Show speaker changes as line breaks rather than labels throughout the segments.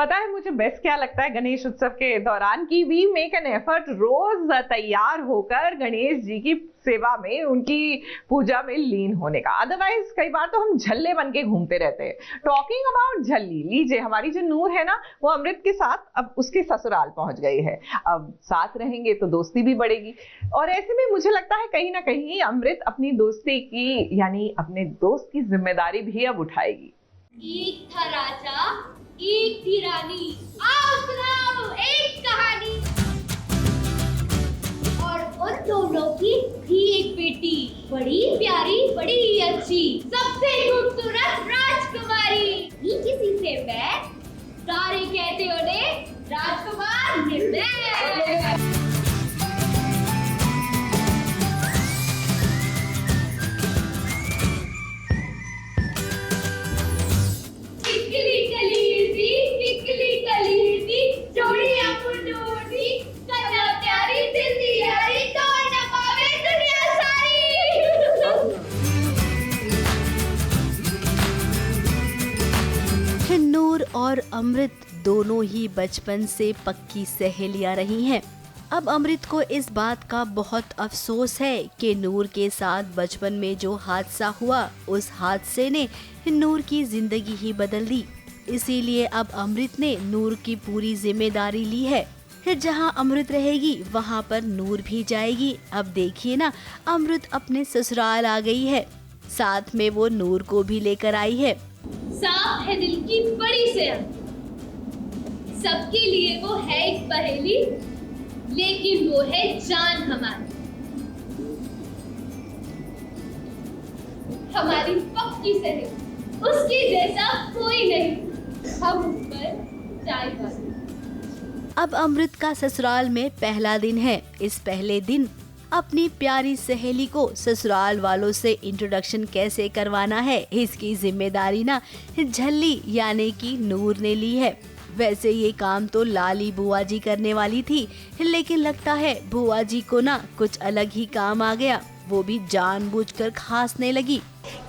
पता है मुझे बेस्ट क्या लगता है गणेश उत्सव के दौरान की वी मेक एन एफर्ट रोज तैयार होकर गणेश जी की सेवा में, उनकी पूजा में लीन होने का। अदरवाइज कई बार तो हम झल्ले बन के घूमते रहते हैं। टॉकिंग अबाउट झल्ली, लीजिए हमारी जो नूर है ना, वो अमृत के साथ अब उसके ससुराल पहुंच गई है। अब साथ रहेंगे तो दोस्ती भी बढ़ेगी, और ऐसे में मुझे लगता है कहीं ना कहीं अमृत अपनी दोस्ती की, यानी अपने दोस्त की जिम्मेदारी भी अब उठाएगी।
एक था राजा, एक थी रानी, आओ सुनाओ एक कहानी। और उन दोनों की थी एक बेटी, बड़ी प्यारी बड़ी अच्छी, सबसे खूबसूरत राजकुमारी। ये किसी से मैं सारे कहते उन्हें राजकुमार निर्णय।
नूर और अमृत दोनों ही बचपन से पक्की सहेलियां रही हैं। अब अमृत को इस बात का बहुत अफसोस है कि नूर के साथ बचपन में जो हादसा हुआ, उस हादसे ने नूर की जिंदगी ही बदल दी। इसीलिए अब अमृत ने नूर की पूरी जिम्मेदारी ली है। फिर जहाँ अमृत रहेगी वहाँ पर नूर भी जाएगी। अब देखिए ना, अमृत अपने ससुराल आ गई है, साथ में वो नूर को भी लेकर आई है।
सांप है दिल की बड़ी सेहत, सबके लिए वो है एक पहेली, लेकिन वो है जान हमारी पक्की सहेली, उसके जैसा कोई नहीं, हम उस पर चाय पाते।
अब अमृत का ससुराल में पहला दिन है। इस पहले दिन अपनी प्यारी सहेली को ससुराल वालों से इंट्रोडक्शन कैसे करवाना है, इसकी जिम्मेदारी ना झल्ली यानी कि नूर ने ली है। वैसे ये काम तो लाली बुआ जी करने वाली थी, लेकिन लगता है बुआ जी को ना कुछ अलग ही काम आ गया। वो भी जानबूझकर खांसने लगी।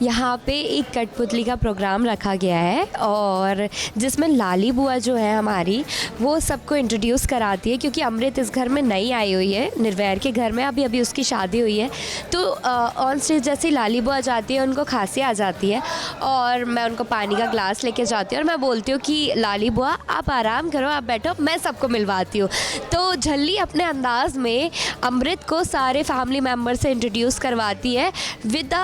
यहाँ पे एक कठपुतली का प्रोग्राम रखा गया है और जिसमें लाली बुआ जो है हमारी, वो सबको इंट्रोड्यूस कराती है, क्योंकि अमृत इस घर में नई आई हुई है, निर्वैर के घर में अभी उसकी शादी हुई है। तो ऑन स्टेज जैसे लाली बुआ जाती है, उनको खांसी आ जाती है और मैं उनको पानी का ग्लास लेके जाती हूँ और मैं बोलती हूँ कि लाली बुआ आप आराम करो, आप बैठो, मैं सबको मिलवाती हूँ। तो झल्ली अपने अंदाज में अमृत को सारे फैमिली मेम्बर से इंट्रोड्यूस करवाती है विद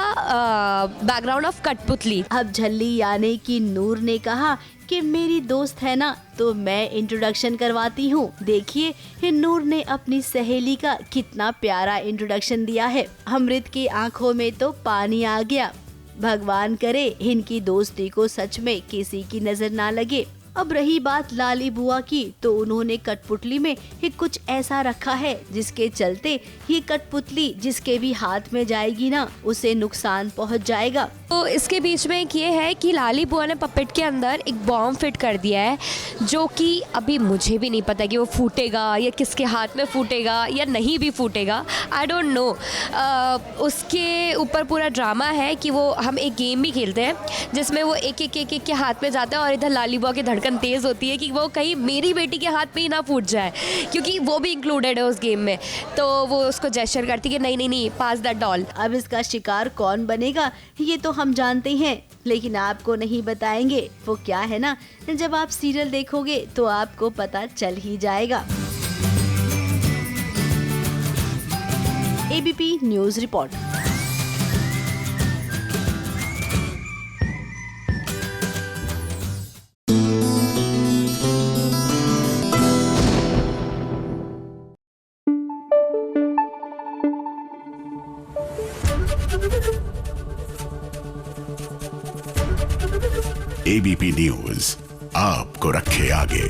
बैकग्राउंड ऑफ कठपुतली।
अब झल्ली यानी कि नूर ने कहा कि मेरी दोस्त है ना, तो मैं इंट्रोडक्शन करवाती हूँ। देखिए नूर ने अपनी सहेली का कितना प्यारा इंट्रोडक्शन दिया है। अमृत की आंखों में तो पानी आ गया। भगवान करे इनकी दोस्ती को सच में किसी की नजर ना लगे। अब रही बात लाली बुआ की, तो उन्होंने कठपुतली में कुछ ऐसा रखा है जिसके चलते ये कठपुतली जिसके भी हाथ में जाएगी ना, उसे नुकसान पहुंच जाएगा।
तो इसके बीच में एक ये है कि लाली बुआ ने पपेट के अंदर एक बॉम्ब फिट कर दिया है, जो कि अभी मुझे भी नहीं पता कि वो फूटेगा या किसके हाथ में फूटेगा या नहीं भी फूटेगा, आई डोंट नो। उसके ऊपर पूरा ड्रामा है कि वो हम एक गेम भी खेलते हैं जिसमें वो एक एक के हाथ में जाता है और इधर लाली बुआ की धड़कन तेज होती है कि वो कहीं मेरी बेटी के हाथ में ही ना फूट जाए, क्योंकि वो भी इंक्लूडेड है उस गेम में। तो वो उसको जेस्चर करती है कि नहीं पास दैट डॉल।
अब इसका शिकार कौन बनेगा ये तो हम जानते हैं, लेकिन आपको नहीं बताएंगे। वो क्या है ना, जब आप सीरियल देखोगे तो आपको पता चल ही जाएगा। ABP news report.
ABP news आपको रखे आगे।